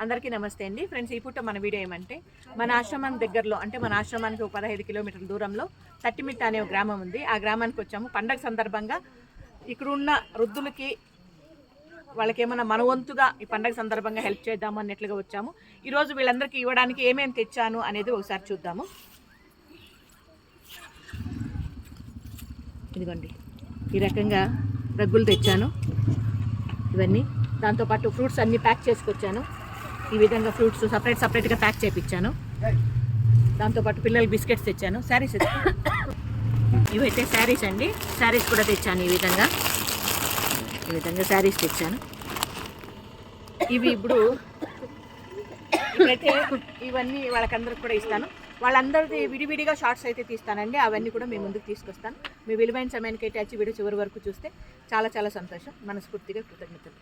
అందరికీ నమస్తే అండి ఫ్రెండ్స్. ఈ పూట మన వీడియో ఏమంటే మన ఆశ్రమం దగ్గరలో అంటే మన ఆశ్రమానికి ఒక 15 కిలోమీటర్ల దూరంలో తట్టిమిట్ట అనే ఒక గ్రామం ఉంది. ఆ గ్రామానికి వచ్చాము. పండగ సందర్భంగా ఇక్కడ ఉన్న వృద్ధులకి వాళ్ళకి ఏమైనా మన వంతుగా ఈ పండగ సందర్భంగా హెల్ప్ చేద్దాము అన్నట్లుగా వచ్చాము. ఈరోజు వీళ్ళందరికీ ఇవ్వడానికి ఏమేమి తెచ్చాను అనేది ఒకసారి చూద్దాము. ఇదిగోండి, ఈ రకంగా రగ్గులు తెచ్చాను. ఇవన్నీ దాంతోపాటు ఫ్రూట్స్ అన్నీ ప్యాక్ చేసుకొచ్చాను. ఈ విధంగా ఫ్రూట్స్ సపరేట్గా ప్యాక్ చేయించాను. దాంతోపాటు పిల్లలకి బిస్కెట్స్ తెచ్చాను. శారీస్ ఇవైతే శారీస్ అండి. శారీస్ కూడా తెచ్చాను. ఈ విధంగా శారీస్ తెచ్చాను. ఇవి ఇప్పుడైతే ఇవన్నీ వాళ్ళకందరికి కూడా ఇస్తాను. వాళ్ళందరిది విడివిడిగా షార్ట్స్ అయితే తీస్తానండి. అవన్నీ కూడా మీ ముందుకు తీసుకొస్తాను. మీ విలువైన సమయానికి అయితే వచ్చి వీడియో చివరి వరకు చూస్తే చాలా చాలా సంతోషం. మనస్ఫూర్తిగా కృతజ్ఞతలు.